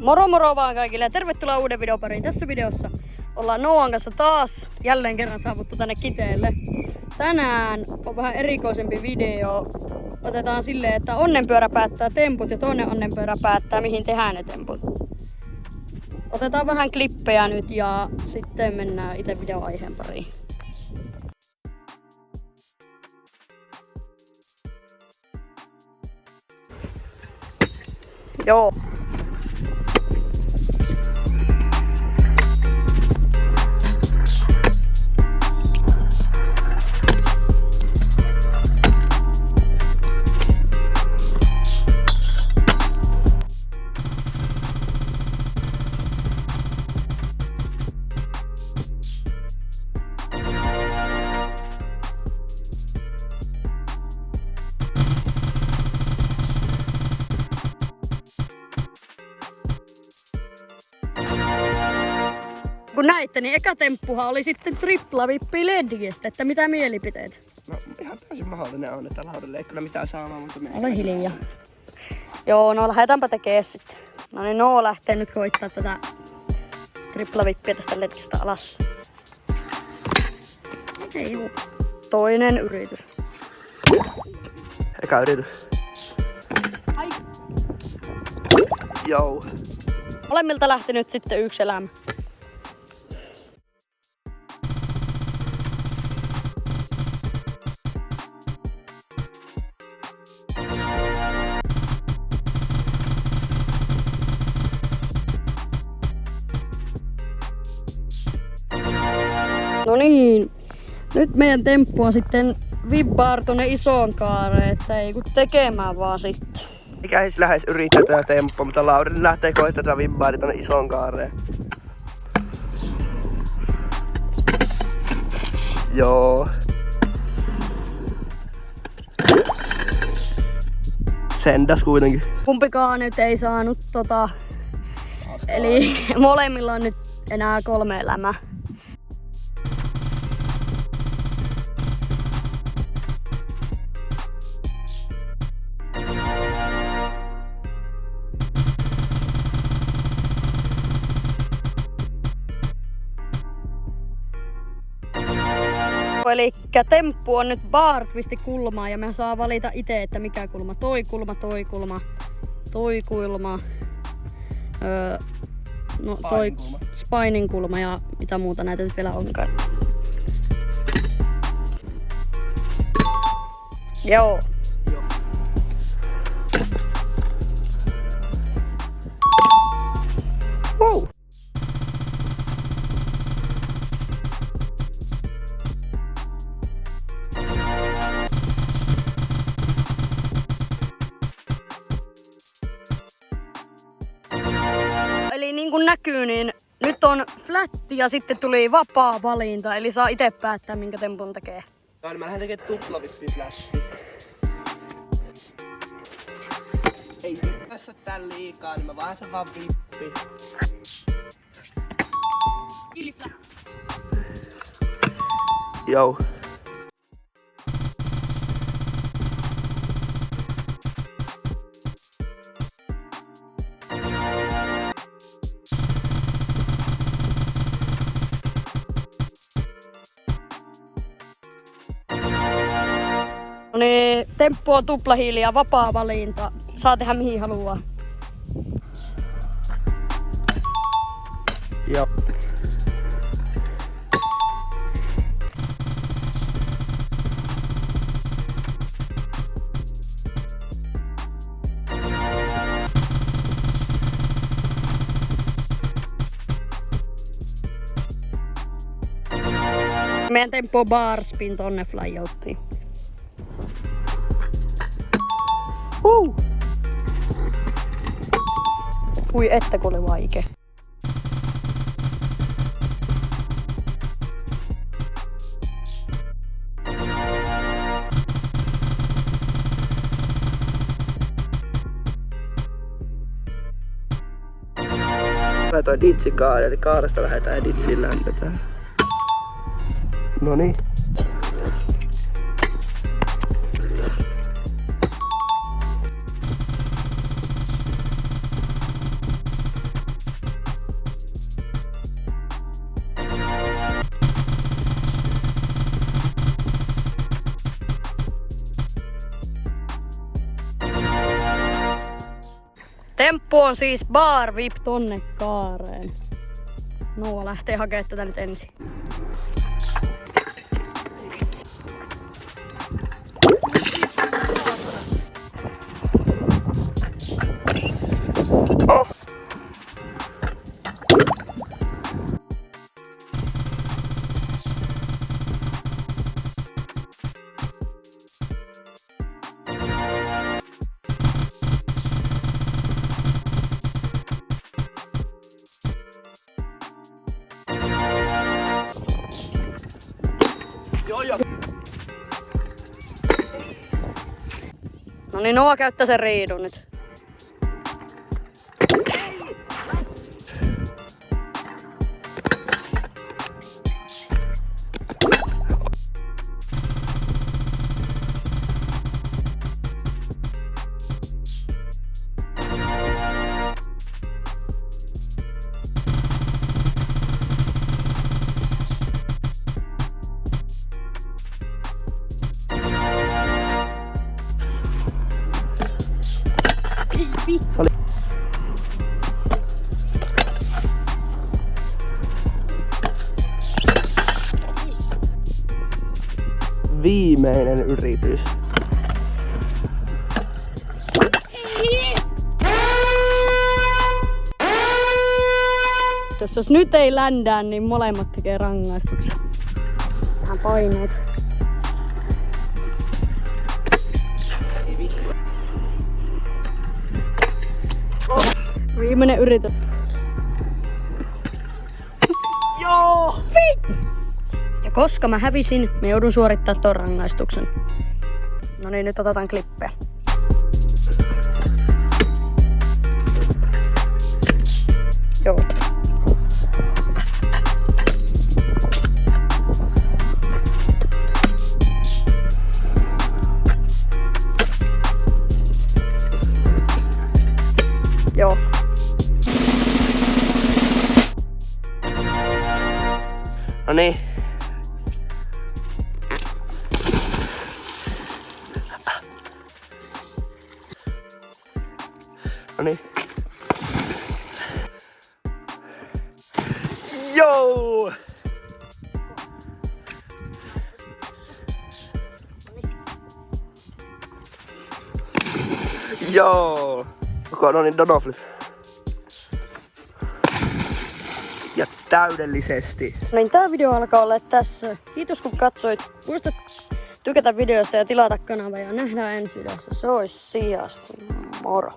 Moro moro vaan kaikille ja tervetuloa uuden videon pariin. Tässä videossa ollaan Nooan kanssa taas jälleen kerran saavuttu tänne Kiteelle. Tänään on vähän erikoisempi video. Otetaan silleen, että onnenpyörä päättää temput ja toinen onnenpyörä päättää mihin tehdään ne temput. Otetaan vähän klippejä nyt ja sitten mennään itse videon aiheen pariin. Joo. Kun näitte, niin eka temppuhan oli sitten triplavippi ledistä, että mitä mielipiteet? No ihan täysin mahdollinen on, että Laurille ei kyllä mitään saamaan, mutta me... Ole hiljaa. Joo, no lähdetäänpä tekemään sitten. No niin, Noo lähtee nyt koittaa tätä triplavippiä tästä ledistä alas. Ei juu. Toinen yritys. Eka yritys. Ai. Joo. Molemmilta lähti nyt sitten yksi elämä. No niin, nyt meidän temppu on sitten vibbaar tonne isoon kaareen, että ei kun tekemään vaan sitten. Mikä ei lähes yrittää tätä temppua, mutta Lauri lähtee koittamaan tätä vibbaari tonne isoon kaareen. Joo. Sendas kuitenkin. Kumpikaan nyt ei saanut eli molemmilla on nyt enää 3 elämää. Elikkä temppu on nyt bar twisti kulmaa ja me saa valita itse, että mikä kulma. Toi kulma, toi kulma, toi kulma. No toi spinin kulma ja mitä muuta näitä nyt vielä onkaan. Joo. Wow. Eli niin kuin näkyy, niin nyt on flätti ja sitten tuli vapaa valinta, eli saa itse päättää minkä tempun tekee. No niin mä lähden tekemään tuplavippi-flätti. Ei tässä tän liikaa, niin mä vaihdan vaan vippi. Joo. No niin, temppu on tuplahiili ja vapaa valinta. Saa tehdä mihin haluaa. Joo. Meidän temppu on bar spin tonne flyouttiin. Ui että kun oli vaikea. Laitoin ditsikaari, eli kaaresta lähdetään ja ditsiin lämpötään. Noniin. Temppu on siis bar vip tonne kaareen. Noa lähtee hakemaan tätä nyt ensin. Joo. No niin, Noa käyttää sen riidun nyt. Viimeinen yritys. Jos nyt ei ländää, niin molemmat tekee rangaistuksen. Vähän paineet. Viimeinen yritys. Joo! Ja koska mä hävisin, mä joudun suorittaa ton rangaistuksen. No niin, nyt otetaan klippejä. Joo. Joo. No niin. No niin. Joo! Joo! No niin, Donoflip. Ja täydellisesti. No niin, tää video alkaa olla tässä. Kiitos kun katsoit. Muista tykätä videosta ja tilata kanava ja nähdään ensi videossa. Se olisi sijasti. Moro!